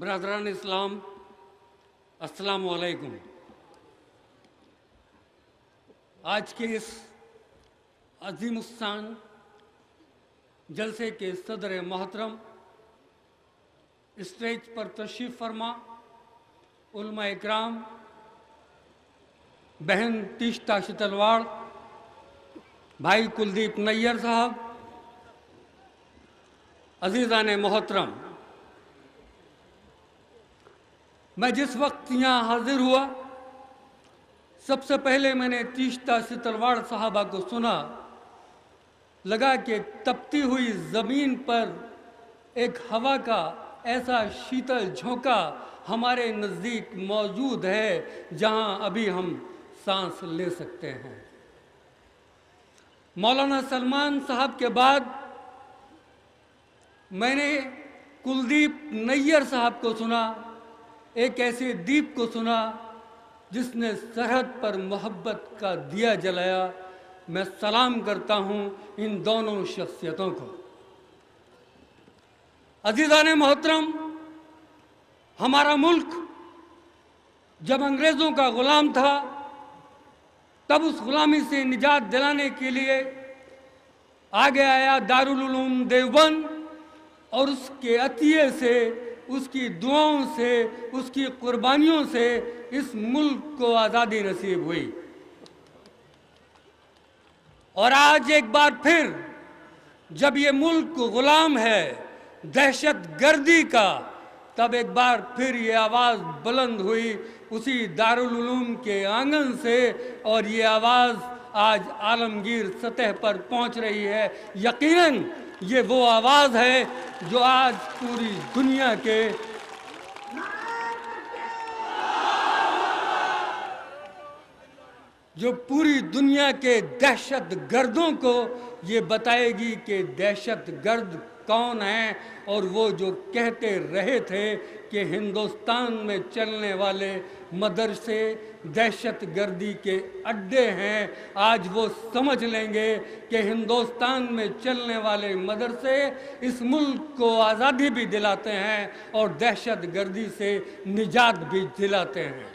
बरदरान इस्लाम, अस्सलामु अलैकुम। आज के इस अज़ीमुस्शान जलसे के सदर मोहतरम, स्टेज पर तशरीफ़ फरमा उलमा इकराम, बहन तीश्ता शीतलवाड़, भाई कुलदीप नैयर साहब, अजीज़ान मोहतरम, मैं जिस वक्त यहाँ हाजिर हुआ, सबसे पहले मैंने तीश्ता शीतलवाड़ साहबा को सुना, लगा कि तपती हुई ज़मीन पर एक हवा का ऐसा शीतल झोंका हमारे नज़दीक मौजूद है जहाँ अभी हम सांस ले सकते हैं। मौलाना सलमान साहब के बाद मैंने कुलदीप नैयर साहब को सुना, एक ऐसे दीप को सुना जिसने सरहद पर मोहब्बत का दिया जलाया। मैं सलाम करता हूँ इन दोनों शख्सियतों को। अज़ीज़ान मोहतरम, हमारा मुल्क जब अंग्रेज़ों का ग़ुलाम था, तब उस ग़ुलामी से निजात दिलाने के लिए आगे आया दारुल उलूम देवबंद और उसके अतिये से, उसकी दुआओं से, उसकी कुर्बानियों से इस मुल्क को आज़ादी नसीब हुई। और आज एक बार फिर जब ये मुल्क ग़ुलाम है दहशत गर्दी का, तब एक बार फिर ये आवाज़ बुलंद हुई उसी दारुल उलूम के आंगन से, और ये आवाज़ आज आलमगीर सतह पर पहुंच रही है। यकीनन ये वो आवाज़ है जो आज पूरी दुनिया के दहशत गर्दों को ये बताएगी कि दहशत गर्द कौन है। और वो जो कहते रहे थे कि हिंदुस्तान में चलने वाले मदरसे दहशत गर्दी के अड्डे हैं, आज वो समझ लेंगे कि हिंदुस्तान में चलने वाले मदरसे इस मुल्क को आज़ादी भी दिलाते हैं और दहशत गर्दी से निजात भी दिलाते हैं।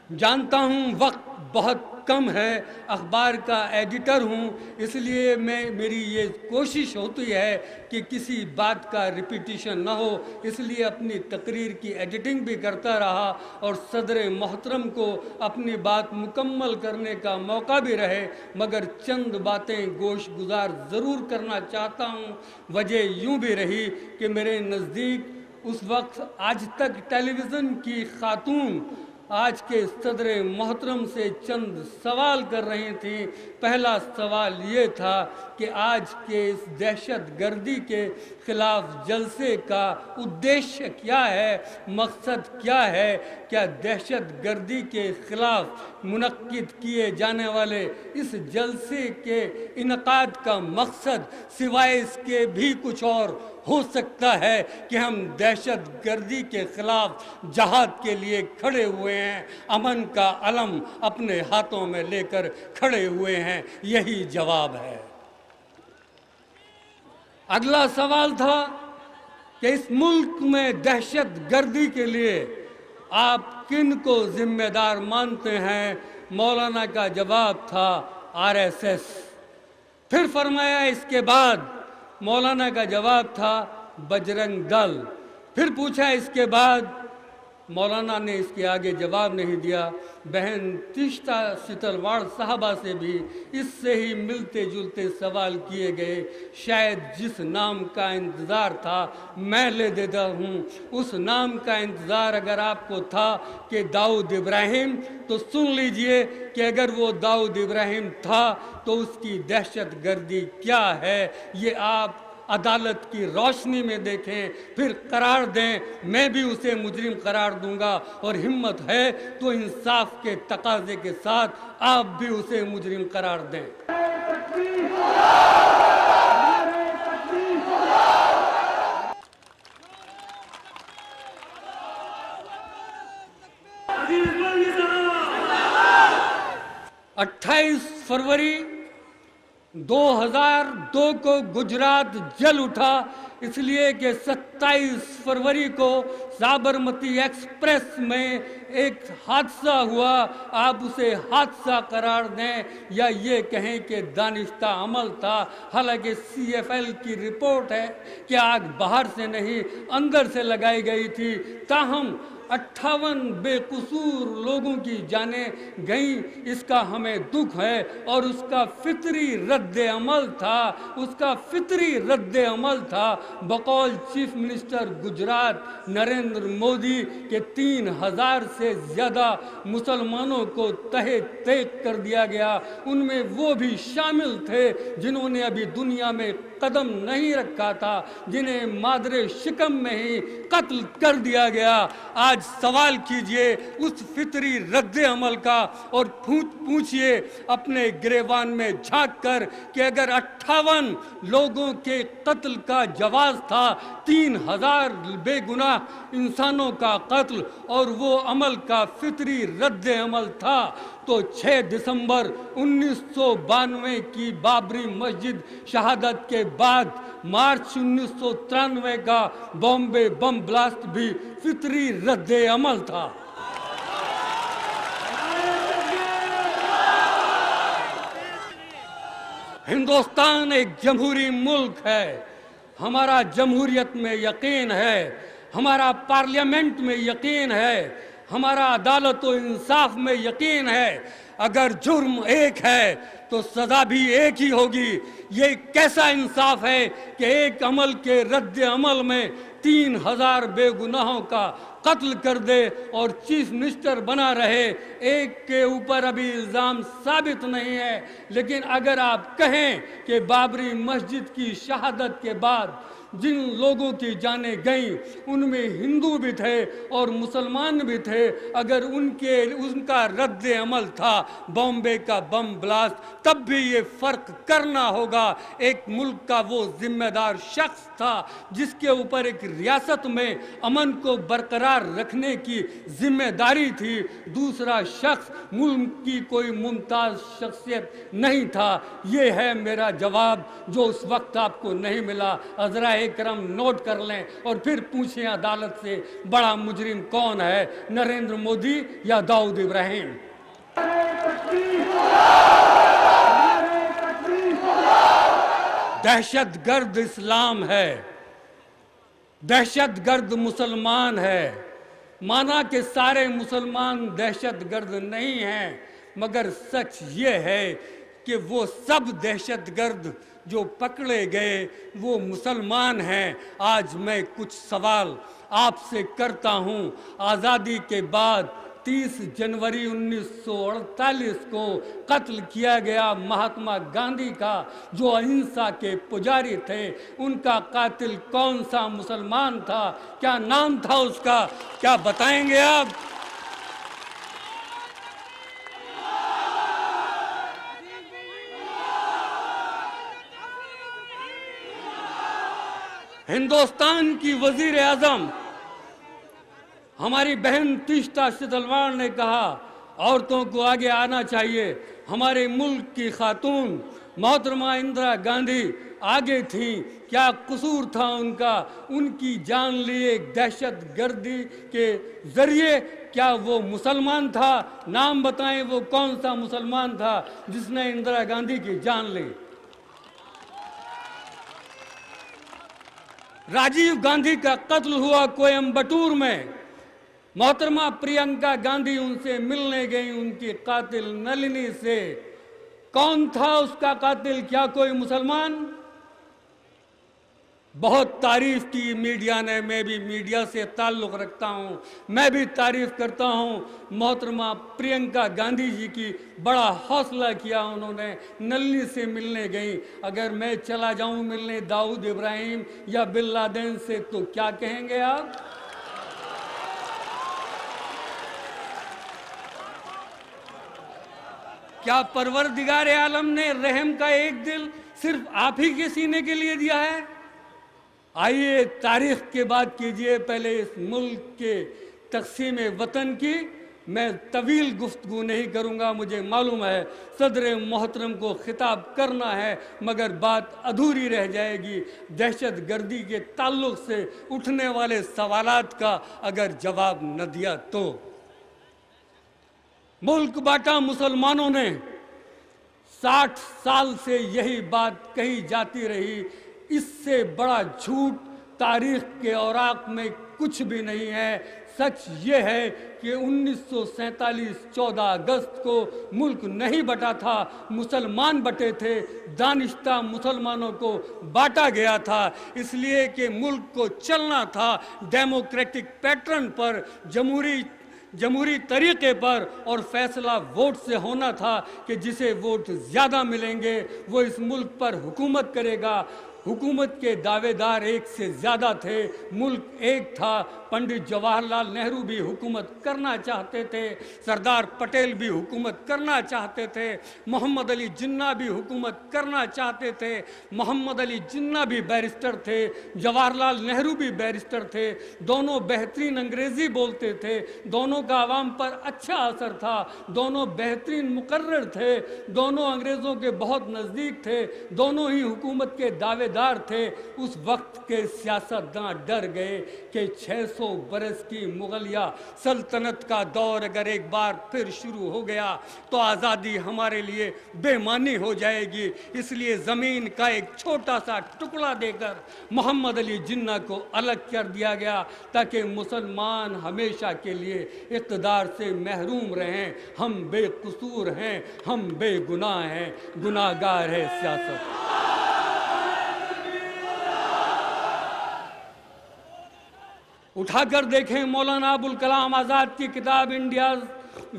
जानता हूँ वक्त बहुत कम है, अखबार का एडिटर हूँ, इसलिए मेरी ये कोशिश होती है कि किसी बात का रिपीटिशन ना हो, इसलिए अपनी तकरीर की एडिटिंग भी करता रहा और सदर मोहतरम को अपनी बात मुकम्मल करने का मौका भी रहे, मगर चंद बातें गोश गुजार ज़रूर करना चाहता हूँ। वजह यूँ भी रही कि मेरे नज़दीक उस वक्त आज तक टेलीविज़न की खातून आज के सदर मोहतरम से चंद सवाल कर रही थी। पहला सवाल ये था कि आज के इस दहशत गर्दी के ख़िलाफ़ जलसे का उद्देश्य क्या है, मकसद क्या है? क्या दहशत गर्दी के ख़िलाफ़ मुनक्किद किए जाने वाले इस जलसे के इनकाद का मकसद सिवाय इसके भी कुछ और हो सकता है कि हम दहशत गर्दी के ख़िलाफ़ जहाद के लिए खड़े हुए हैं, अमन का अलम अपने हाथों में लेकर खड़े हुए हैं? यही जवाब है। अगला सवाल था कि इस मुल्क में दहशत गर्दी के लिए आप किन को जिम्मेदार मानते हैं? मौलाना का जवाब था आरएसएस। फिर फरमाया इसके बाद मौलाना का जवाब था बजरंग दल। फिर पूछा इसके बाद, मौलाना ने इसके आगे जवाब नहीं दिया। बहन तीश्ता शीतलवाड़ साहबा से भी इससे ही मिलते जुलते सवाल किए गए। शायद जिस नाम का इंतज़ार था मैं ले देता हूँ, उस नाम का इंतज़ार अगर आपको था कि दाऊद इब्राहिम, तो सुन लीजिए कि अगर वो दाऊद इब्राहिम था तो उसकी दहशत गर्दी क्या है, ये आप अदालत की रोशनी में देखें, फिर करार दें। मैं भी उसे मुजरिम करार दूंगा, और हिम्मत है तो इंसाफ के तकाजे के साथ आप भी उसे मुजरिम करार दें। अजीज 28 फरवरी 2002 को गुजरात जल उठा, इसलिए कि 27 फरवरी को साबरमती एक्सप्रेस में एक हादसा हुआ। आप उसे हादसा करार दें या ये कहें कि दानिश्ता अमल था। हालांकि CFL की रिपोर्ट है कि आग बाहर से नहीं अंदर से लगाई गई थी। ताहम 58 बेकसूर लोगों की जानें गईं, इसका हमें दुख है और उसका फितरी रद्द अमल था, उसका फितरी रद्द अमल था। बकौल चीफ मिनिस्टर गुजरात नरेंद्र मोदी के 3000 से ज़्यादा मुसलमानों को तहे तेग कर दिया गया। उनमें वो भी शामिल थे जिन्होंने अभी दुनिया में कदम नहीं रखा था, जिन्हें मादरे शिकम में ही कत्ल कर दिया गया। आज सवाल कीजिए उस फितरी रद्द अमल का और पूछिए अपने गिरेबान में झांक कर कि अगर 58 लोगों के कत्ल का जवाब था, 3000 बेगुनाह इंसानों का कत्ल और वो अमल का फितरी रद्द अमल था, तो 6 दिसंबर 1992 की बाबरी मस्जिद शहादत के बाद मार्च 1993 का बॉम्बे बम ब्लास्ट भी फितरी रद्द अमल था। हिंदुस्तान एक जमहूरी मुल्क है, हमारा जमहूरियत में यकीन है, हमारा पार्लियामेंट में यकीन है, हमारा अदालत व इंसाफ में यकीन है। अगर जुर्म एक है तो सजा भी एक ही होगी। ये कैसा इंसाफ है कि एक अमल के रद्द अमल में 3000 बेगुनाहों का कत्ल कर दे और चीफ मिनिस्टर बना रहे। एक के ऊपर अभी इल्ज़ाम साबित नहीं है, लेकिन अगर आप कहें कि बाबरी मस्जिद की शहादत के बाद जिन लोगों की जानें गईं उनमें हिंदू भी थे और मुसलमान भी थे, अगर उनका रद्द अमल था बॉम्बे का बम ब्लास्ट, तब भी ये फ़र्क करना होगा। एक मुल्क का वो जिम्मेदार शख्स था जिसके ऊपर एक रियासत में अमन को बरकरार रखने की जिम्मेदारी थी। दूसरा शख्स मुल्क की कोई मुमताज़ शख्सियत नहीं था। ये है मेरा जवाब जो उस वक्त आपको नहीं मिला। अज़रा करम नोट कर लें और फिर पूछें अदालत से बड़ा मुजरिम कौन है, नरेंद्र मोदी या दाऊद इब्राहिम। दहशतगर्द इस्लाम है, दहशतगर्द मुसलमान है। माना कि सारे मुसलमान दहशतगर्द नहीं हैं, मगर सच ये है कि वो सब दहशतगर्द जो पकड़े गए वो मुसलमान हैं। आज मैं कुछ सवाल आपसे करता हूं। आज़ादी के बाद 30 जनवरी 1948 को कत्ल किया गया महात्मा गांधी का, जो अहिंसा के पुजारी थे, उनका कातिल कौन सा मुसलमान था? क्या नाम था उसका? क्या बताएंगे आप? हिंदुस्तान की वजीर आजम हमारी बहन तीस्ता सितलवाड़ ने कहा औरतों को आगे आना चाहिए। हमारे मुल्क की खातून मोहतरमा इंदिरा गांधी आगे थी। क्या कसूर था उनका? उनकी जान ली एक दहशत गर्दी के जरिए। क्या वो मुसलमान था? नाम बताएं वो कौन सा मुसलमान था जिसने इंदिरा गांधी की जान ली? राजीव गांधी का कत्ल हुआ कोयम्बटूर में। मोहतरमा प्रियंका गांधी उनसे मिलने गई, उनकी कातिल नलिनी से। कौन था उसका कातिल? क्या कोई मुसलमान? बहुत तारीफ की मीडिया ने, मैं भी मीडिया से ताल्लुक़ रखता हूँ, मैं भी तारीफ करता हूँ मोहतरमा प्रियंका गांधी जी की। बड़ा हौसला किया उन्होंने, नलिनी से मिलने गई। अगर मैं चला जाऊँ मिलने दाऊद इब्राहिम या बिन लादेन से तो क्या कहेंगे आप? क्या परवरदिगार आलम ने रहम का एक दिल सिर्फ आप ही के सीने के लिए दिया है? आइए तारीख की बात कीजिए, पहले इस मुल्क के तक़सीम वतन की। میں طویل گفتگو نہیں کروں گا، مجھے معلوم ہے صدر محترم کو خطاب کرنا ہے، مگر بات ادھوری رہ جائے گی دہشت گردی کے تعلق سے اٹھنے والے سوالات کا اگر جواب نہ دیا تو۔ ملک بانٹا مسلمانوں نے 60 سال سے یہی بات کہی جاتی رہی، اس سے بڑا جھوٹ تاریخ کے اوراق میں کچھ بھی نہیں ہے۔ سچ یہ ہے کہ 1947 14 اگست کو ملک نہیں بٹا تھا، مسلمان بٹے تھے، دانشتہ مسلمانوں کو بانٹا گیا تھا، اس لیے کہ ملک کو چلنا تھا ڈیموکریٹک پیٹرن پر، جمہوری طریقے پر، اور فیصلہ ووٹ سے ہونا تھا کہ جسے ووٹ زیادہ ملیں گے وہ اس ملک پر حکومت کرے گا۔ حکومت کے دعوے دار ایک سے زیادہ تھے، ملک ایک تھا۔ پنڈت جواہر لال نہرو بھی حکومت کرنا چاہتے تھے، سردار پٹیل بھی حکومت کرنا چاہتے تھے، محمد علی جناح بھی حکومت کرنا چاہتے تھے۔ محمد علی جناح بھی بیرسٹر تھے، جواہر لال نہرو بھی بیرسٹر تھے، دونوں بہترین انگریزی بولتے تھے، دونوں کا عوام پر اچھا اثر تھا، دونوں بہترین مقرر تھے، دونوں انگریزوں کے بہت نزدیک تھے، دونوں ہی حکومت کے دعوے دار تھے۔ اس وقت کے سیاستداں ڈر گئے کہ 600 برس کی مغلیہ سلطنت کا دور اگر ایک بار پھر شروع ہو گیا تو آزادی ہمارے لیے بے معنی ہو جائے گی، اس لیے زمین کا ایک چھوٹا سا ٹکڑا دے کر محمد علی جناح کو الگ کر دیا گیا تاکہ مسلمان ہمیشہ کے لیے اقتدار سے محروم رہیں۔ ہم بے قصور ہیں، ہم بے گناہ ہیں، گناہ گار ہے سیاست۔ اٹھا کر دیکھیں مولانا ابوالکلام آزاد کی کتاب انڈیا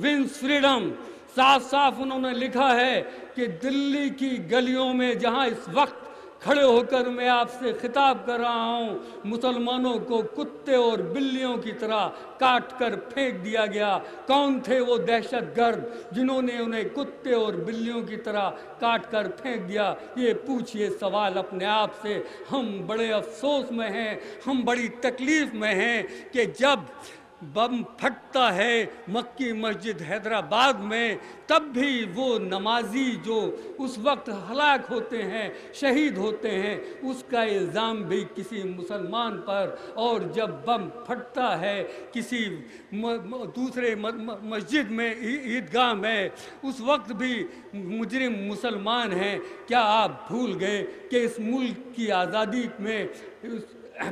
ونز فریڈم، صاف صاف انہوں نے لکھا ہے کہ دلی کی گلیوں میں جہاں اس وقت کھڑے ہو کر میں آپ سے خطاب کر رہا ہوں، مسلمانوں کو کتے اور بلیوں کی طرح کاٹ کر پھینک دیا گیا۔ کون تھے وہ دہشت گرد جنہوں نے انہیں کتے اور بلیوں کی طرح کاٹ کر پھینک دیا؟ یہ پوچھئے سوال اپنے آپ سے۔ ہم بڑے افسوس میں ہیں، ہم بڑی تکلیف میں ہیں کہ جب بم پھٹتا ہے مکی مسجد حیدرآباد میں، تب بھی وہ نمازی جو اس وقت ہلاک ہوتے ہیں، شہید ہوتے ہیں، اس کا الزام بھی کسی مسلمان پر، اور جب بم پھٹتا ہے کسی دوسرے مسجد میں، عیدگاہ میں، اس وقت بھی مجرم مسلمان ہیں۔ کیا آپ بھول گئے کہ اس ملک کی آزادی میں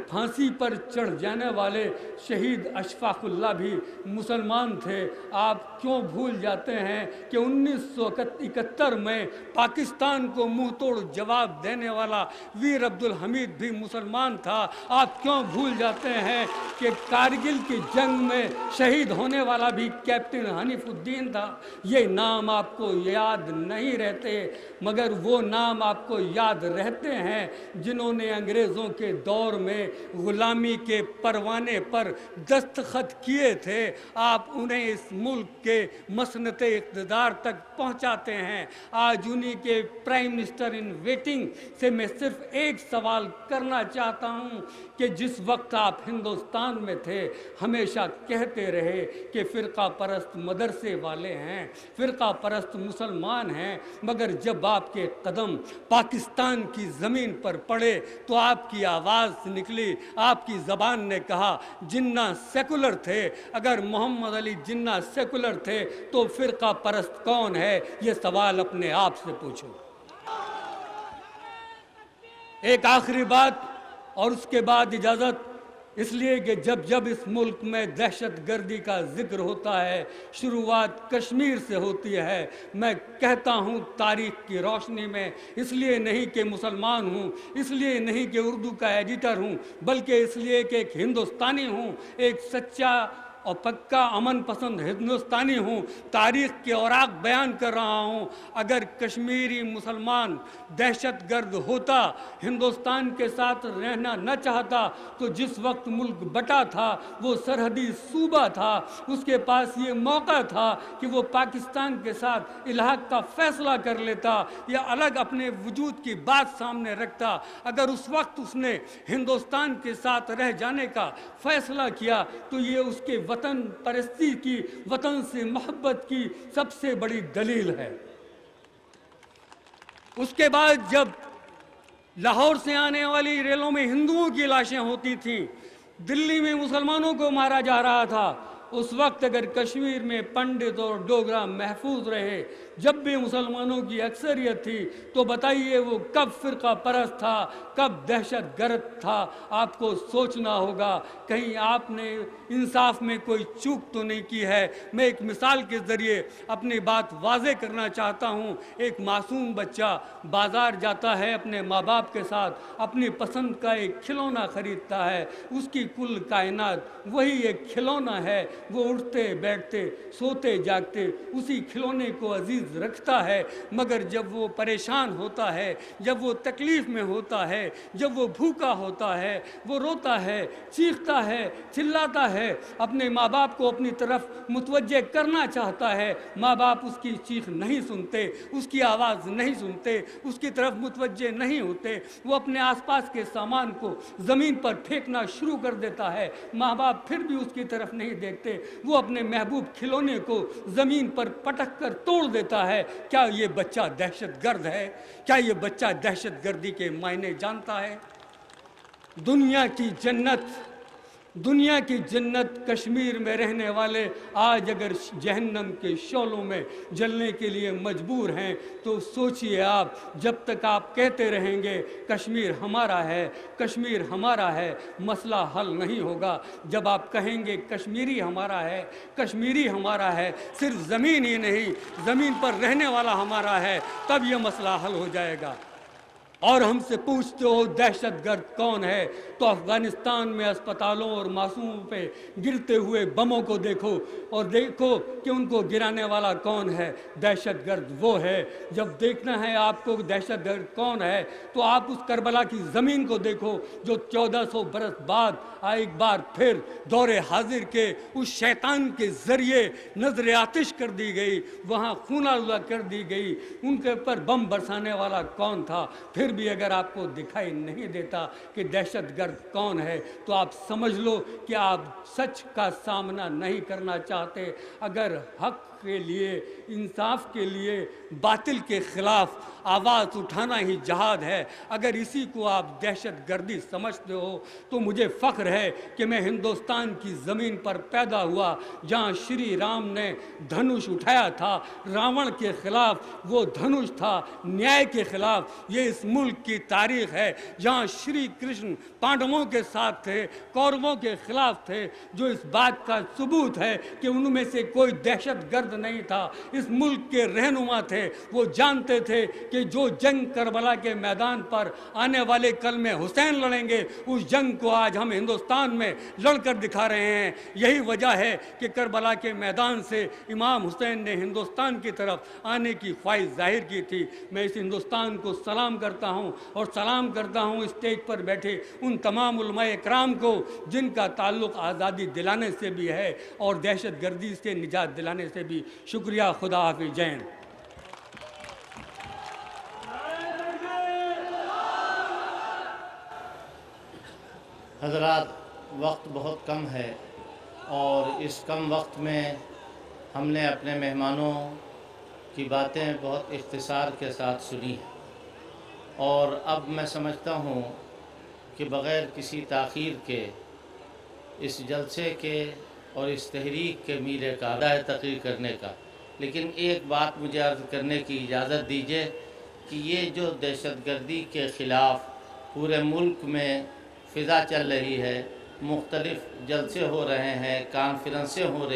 پھانسی پر چڑھ جانے والے شہید اشفاق اللہ بھی مسلمان تھے؟ آپ کیوں بھول جاتے ہیں کہ 1971 میں پاکستان کو منہ توڑ جواب دینے والا ویر عبدالحمید بھی مسلمان تھا؟ آپ کیوں بھول جاتے ہیں کہ کارگل کی جنگ میں شہید ہونے والا بھی کیپٹن حنیف الدین تھا؟ یہ نام آپ کو یاد نہیں رہتے، مگر وہ نام آپ کو یاد رہتے ہیں جنہوں نے انگریزوں کے دور میں غلامی کے پروانے پر دستخط کیے تھے۔ آپ انہیں اس ملک کے مسنت اقتدار تک پہنچاتے ہیں۔ آج انہی کے پرائم منسٹر ان ویٹنگ سے میں صرف ایک سوال کرنا چاہتا ہوں کہ جس وقت آپ ہندوستان میں تھے ہمیشہ کہتے رہے کہ فرقہ پرست مدرسے والے ہیں، فرقہ پرست مسلمان ہیں، مگر جب آپ کے قدم پاکستان کی زمین پر پڑے تو آپ کی آواز نکلی، آپ کی زبان نے کہا جناح سیکولر تھے۔ اگر محمد علی جناح سیکولر تھے تو فرقہ پرست کون ہے؟ یہ سوال اپنے آپ سے پوچھو۔ ایک آخری بات اور اس کے بعد اجازت، اس لیے کہ جب اس ملک میں دہشت گردی کا ذکر ہوتا ہے شروعات کشمیر سے ہوتی ہے۔ میں کہتا ہوں تاریخ کی روشنی میں، اس لیے نہیں کہ مسلمان ہوں، اس لیے نہیں کہ اردو کا ایڈیٹر ہوں، بلکہ اس لیے کہ ایک ہندوستانی ہوں، ایک سچا اور پکا امن پسند ہندوستانی ہوں، تاریخ کے اوراق بیان کر رہا ہوں۔ اگر کشمیری مسلمان دہشت گرد ہوتا، ہندوستان کے ساتھ رہنا نہ چاہتا، تو جس وقت ملک بٹا تھا وہ سرحدی صوبہ تھا، اس کے پاس یہ موقع تھا کہ وہ پاکستان کے ساتھ الحاق کا فیصلہ کر لیتا یا الگ اپنے وجود کی بات سامنے رکھتا۔ اگر اس وقت اس نے ہندوستان کے ساتھ رہ جانے کا فیصلہ کیا تو یہ اس کے वतन परस्ती की, वतन से मोहब्बत की सबसे बड़ी दलील है। उसके बाद जब लाहौर से आने वाली रेलों में हिंदुओं की लाशें होती थीं, दिल्ली में मुसलमानों को मारा जा रहा था, उस वक्त अगर कश्मीर में पंडित और डोगरा महफूज रहे, जब भी मुसलमानों की अक्सरियत थी, तो बताइए वो कब फ़िरका परस्त था, कब दहशत गर्द था। आपको सोचना होगा, कहीं आपने इंसाफ में कोई चूक तो नहीं की है। मैं एक मिसाल के ज़रिए अपनी बात वाज़े करना चाहता हूँ। एक मासूम बच्चा बाज़ार जाता है अपने माँ बाप के साथ, अपनी पसंद का एक खिलौना ख़रीदता है। उसकी कुल कायनात वही एक खिलौना है। वो उठते बैठते सोते जागते उसी खिलौने को अजीज़ रखता है, मगर जब वो परेशान होता है, जब वो तकलीफ़ में होता है, जब वो भूखा होता है, वो रोता है, चीखता है, चिल्लाता है, अपने माँ बाप को अपनी तरफ मुतवज्जे करना चाहता है, माँ बाप उसकी चीख नहीं सुनते, उसकी आवाज़ नहीं सुनते, उसकी तरफ मुतवज्जे नहीं होते। वो अपने आसपास के सामान को ज़मीन पर फेंकना शुरू कर देता है, माँ बाप फिर भी उसकी तरफ नहीं देखते। वो अपने महबूब खिलौने को ज़मीन पर पटक कर तोड़ देता है। क्या ये बच्चा दहशतगर्द है? क्या ये बच्चा दहशतगर्दी के मायने जानता है? दुनिया की जन्नत कश्मीर में रहने वाले आज अगर जहन्नम के शोलों में जलने के लिए मजबूर हैं, तो सोचिए आप, जब तक आप कहते रहेंगे कश्मीर हमारा है, कश्मीर हमारा है, मसला हल नहीं होगा। जब आप कहेंगे कश्मीरी हमारा है, कश्मीरी हमारा है, सिर्फ ज़मीन ही नहीं, ज़मीन पर रहने वाला हमारा है, तब ये मसला हल हो जाएगा। और हमसे पूछते हो दहशतगर्द कौन है, तो अफ़गानिस्तान में अस्पतालों और मासूमों पे गिरते हुए बमों को देखो और देखो कि उनको गिराने वाला कौन है। दहशतगर्द वो है। जब देखना है आपको दहशतगर्द कौन है, तो आप उस करबला की ज़मीन को देखो जो 1400 बरस बाद एक बार फिर दौरे हाजिर के उस शैतान के ज़रिए नज़र आतिश कर दी गई, वहाँ खूनालुदा कर दी गई। उनके ऊपर बम बरसाने वाला कौन था? फिर भी अगर आपको दिखाई नहीं देता कि दहशतगर्द कौन है, तो आप समझ लो कि आप सच का सामना नहीं करना चाहते। अगर हक के लिए, इंसाफ के लिए, बातिल के ख़िलाफ़ आवाज़ उठाना ही जहाद है, अगर इसी को आप दहशतगर्दी समझते हो, तो मुझे फ़ख्र है कि मैं हिंदुस्तान की ज़मीन पर पैदा हुआ, जहाँ श्री राम ने धनुष उठाया था। रावण के ख़िलाफ़ वो धनुष था, न्याय के ख़िलाफ़ ये इस मुल्क की तारीख़ है। जहाँ श्री कृष्ण पांडवों के साथ थे, कौरवों के ख़िलाफ़ थे, जो इस बात का सबूत है कि उनमें से कोई दहशतगर्द नहीं था। इस मुल्क के रहनुमा थे, वो जानते थे कि जो जंग करबला के मैदान पर आने वाले कल में हुसैन लड़ेंगे, उस जंग को आज हम हिंदुस्तान में लड़कर दिखा रहे हैं। यही वजह है कि करबला के मैदान से इमाम हुसैन ने हिंदुस्तान की तरफ आने की ख्वाहिश जाहिर की थी। मैं इस हिंदुस्तान को सलाम करता हूँ और सलाम करता हूँ स्टेज पर बैठे उन तमाम उलमाए इकराम को, जिनका ताल्लुक़ आज़ादी दिलाने से भी है और दहशतगर्दी से निजात दिलाने से भी। शुक्रिया। खुदा हाफिज़। जय हिंद। हज़रात, वक्त बहुत कम है और इस कम वक्त में हमने अपने मेहमानों की बातें बहुत इख्तिसार के साथ सुनी हैं, और अब मैं समझता हूँ कि बग़ैर किसी ताख़ीर के इस जलसे के और इस तहरीक के मीरे का अदाए तक़रीर करने का, लेकिन एक बात मुझे अर्ज़ करने की इजाज़त दीजिए कि ये जो दहशतगर्दी के ख़िलाफ़ पूरे मुल्क में फ़िज़ा चल रही है, मुख्तलिफ़ जलसे हो रहे हैं, कॉन्फ्रेंसें हो रही